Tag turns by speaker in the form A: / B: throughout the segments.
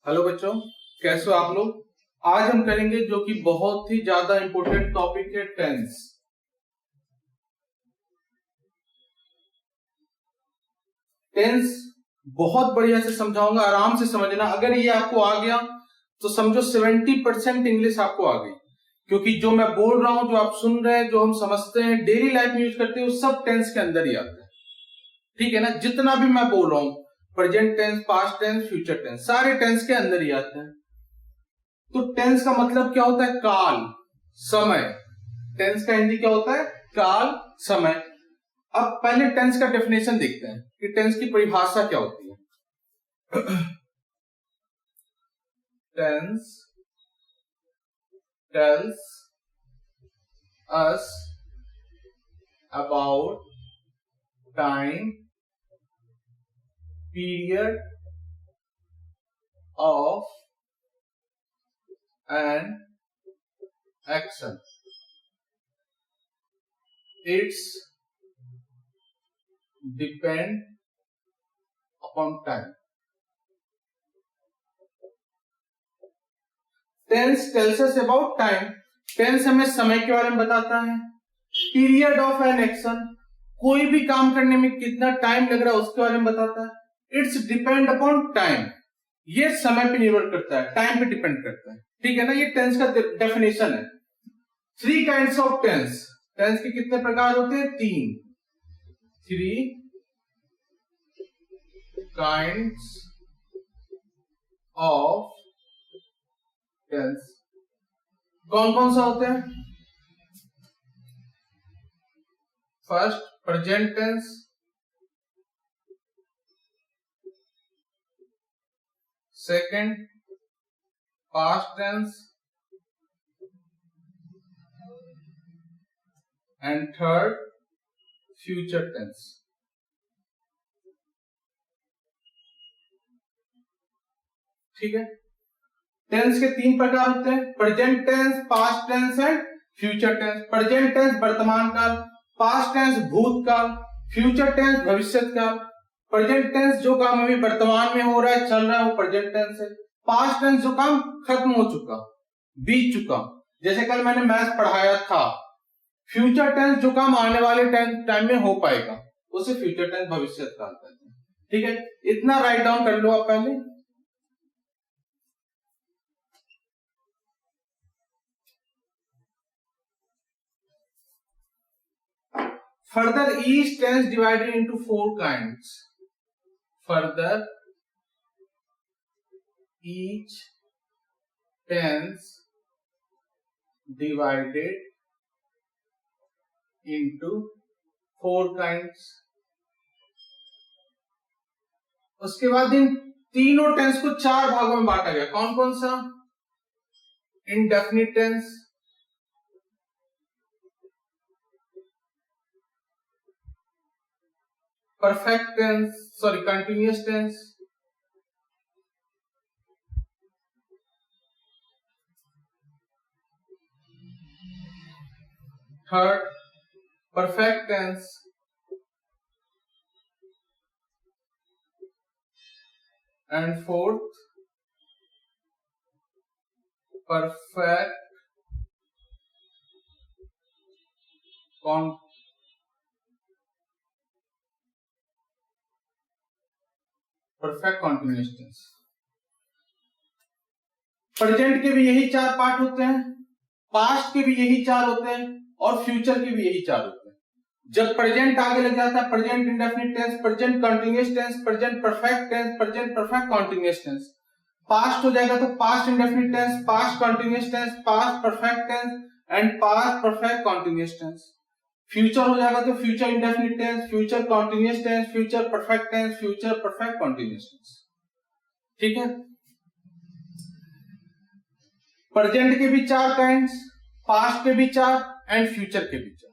A: Hello बच्चों, कैसे हो आप लोग। आज हम करेंगे जो कि बहुत ही ज्यादा इंपॉर्टेंट टॉपिक है, टेंस। टेंस बहुत बढ़िया से समझाऊंगा, आराम से समझना। अगर ये आपको आ गया तो समझो 70% इंग्लिश आपको आ गई, क्योंकि जो मैं बोल रहा हूं, जो आप सुन रहे हैं, जो हम समझते हैं, डेली लाइफ में यूज करते हैं, वो सब टेंस के अंदर ही आता है। ठीक है ना। जितना भी मैं बोल रहा हूं, present tense, past tense, future tense, सारे टेंस के अंदर ही आते हैं। तो टेंस का मतलब क्या होता है? काल, समय। टेंस का हिंदी क्या होता है? काल, समय। अब पहले टेंस का डेफिनेशन देखते हैं कि टेंस की परिभाषा क्या होती है। Tense tells us about time period of an action. It's depend upon time. Tense tells us about time. Tense हमें समय के बारे में बताता है। पीरियड ऑफ एन एक्शन, कोई भी काम करने में कितना टाइम लग रहा है उसके बारे में बताता है। इट्स डिपेंड अपॉन टाइम, ये समय पे निर्भर करता है, टाइम पे डिपेंड करता है। ठीक है ना। ये टेंस का डेफिनेशन है। 3 काइंड्स ऑफ टेंस। टेंस के कितने प्रकार होते हैं? 3 काइंड्स ऑफ टेंस। कौन कौन सा होते हैं? First, present tense. Second, past tense. And third, future tense. ठीक है। टेंस के 3 प्रकार होते हैं, present tense, past tense and future tense. Present tense वर्तमान काल, पास्ट टेंस भूतकाल, फ्यूचर टेंस भविष्य काल। प्रेजेंट टेंस जो काम अभी वर्तमान में हो रहा है, चल रहा है, वो प्रेजेंट टेंस है। पास्ट टेंस जो काम खत्म हो चुका, बीत चुका, जैसे कल मैंने मैथ्स पढ़ाया था। फ्यूचर टेंस जो काम आने वाले टाइम में हो पाएगा, उसे फ्यूचर टेंस भविष्य काल कहते हैं। ठीक है, इतना राइट डाउन कर लो आप पहले। Further, each tense divided into 4 kinds. Further, each tense divided into 4 kinds. उसके बाद इन तीनों टेंस को 4 भागों में बांटा गया। कौन कौन सा? Indefinite tense, perfect tense, sorry continuous tense, third perfect tense, and fourth perfect continuous tense. Present के भी यही 4 पार्ट होते हैं, पास्ट के भी यही 4 होते हैं, और फ्यूचर के भी यही 4 होते हैं। जब प्रेजेंट आगे लग जाता है, present indefinite tense, present continuous tense, present perfect tense, present perfect continuous tense. Past हो जाएगा तो past indefinite tense, past continuous tense, past perfect tense and past perfect continuous tense. Future हो जाएगा तो future indefinite tense, future continuous tense, future perfect tense, future perfect continuous tense. ठीक है। Present के भी 4 काइंड्स, पास्ट के भी 4 and future के भी 4।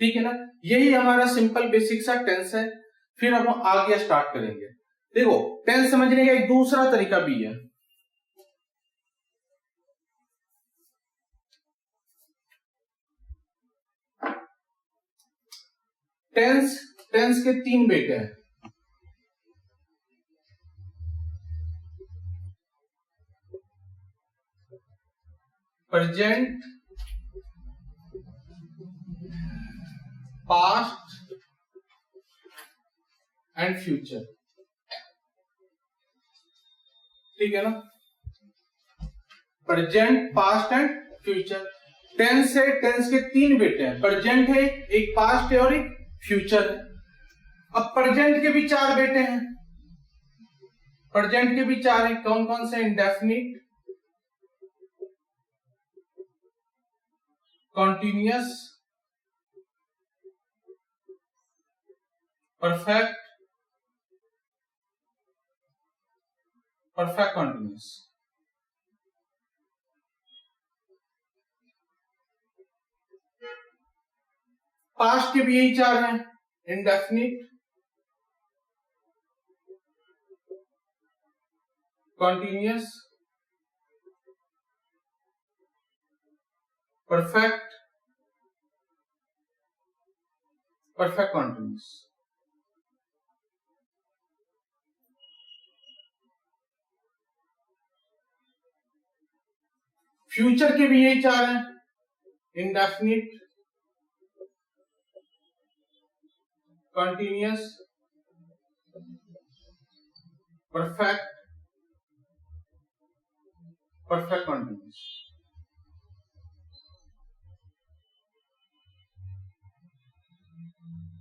A: ठीक है ना। यही हमारा सिंपल बेसिक सा टेंस है। फिर हम आगे स्टार्ट करेंगे। देखो, टेंस समझने का एक दूसरा तरीका भी है। टेंस के 3 बेटे हैं। Present, past and future. ठीक है ना, present, past and future. Tense है, टेंस के तीन बेटे हैं, प्रेजेंट है, एक पास्ट है और एक फ्यूचर है। अब प्रेजेंट के भी चार बेटे हैं, प्रेजेंट के भी चार हैं, कौन कौन से? Indefinite, continuous, perfect, perfect continuous. Past के भी यही चार हैं, indefinite, continuous, perfect, perfect continuous. Future के भी यही चार हैं, indefinite, continuous, perfect, perfect continuous.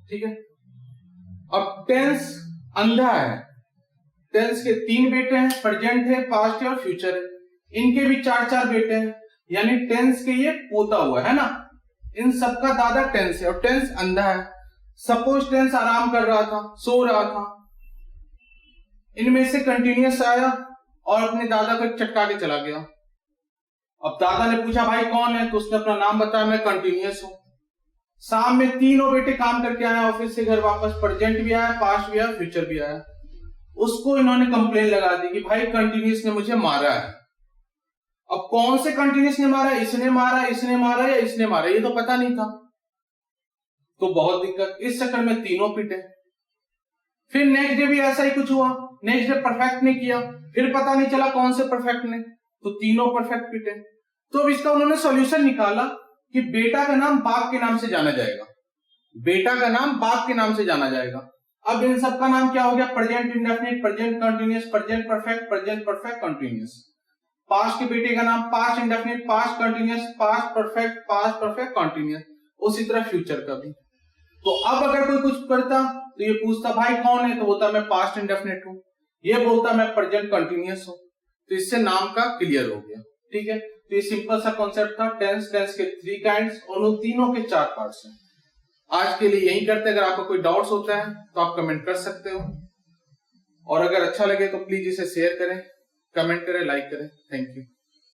A: ठीक है। अब टेंस अंधा है, टेंस के तीन बेटे हैं, प्रेजेंट है, पास्ट है और फ्यूचर है। इनके भी चार चार बेटे हैं, यानी टेंस के ये पोता हुआ है ना, इन सबका दादा टेंस है और टेंस अंधा है। सपोज टेंस आराम कर रहा था, सो रहा था, इनमें से कंटिन्यूअस आया और अपने दादा को चटका के चला गया। अब दादा ने पूछा भाई कौन है, तो उसने अपना नाम बताया, मैं कंटिन्यूअस हूं। शाम में तीनों बेटे काम करके आए ऑफिस से घर वापस, प्रेजेंट भी आया, पास्ट भी आया, फ्यूचर भी आया। उसको इन्होंने कंप्लेन लगा दी कि भाई कंटिन्यूअस ने मुझे मारा है। अब कौन से कंटिन्यूअस ने मारा, इसने मारा, इसने मारा या इसने मारा, ये तो पता नहीं था, तो बहुत दिक्कत। इस चक्कर में तीनों पिटे। फिर नेक्स्ट डे भी ऐसा ही कुछ हुआ, नेक्स्ट डे परफेक्ट ने किया, फिर पता नहीं चला कौन से परफेक्ट ने, तो तीनों परफेक्ट पिटे। तो अब इसका उन्होंने सॉल्यूशन निकाला कि बेटा का नाम बाप के नाम से जाना जाएगा, बेटा का नाम बाप के नाम से जाना जाएगा। अब इन सबका नाम क्या हो गया? Present indefinite, present continuous, present perfect, present perfect continuous. Past के बेटे का नाम past indefinite, past continuous, past perfect, past perfect continuous. उसी तरह फ्यूचर का भी। तो अब अगर कोई कुछ करता तो ये पूछता भाई कौन है, तो बोलता मैं पास्ट इंडेफिनिट हूं, ये बोलता मैं प्रेजेंट कंटिन्यूअस हूं। तो इससे नाम का क्लियर हो गया। ठीक है, तो ये सिंपल सा कॉन्सेप्ट था टेंस। टेंस के थ्री काइंड्स और उन तीनों के चार पार्ट्स हैं। आज के लिए यही करते हैं। अगर आपको कोई डाउट्स होता है तो आप कमेंट कर सकते हो, और अगर अच्छा लगे तो प्लीज इसे शेयर करें, कमेंट करें, लाइक करें। Thank you.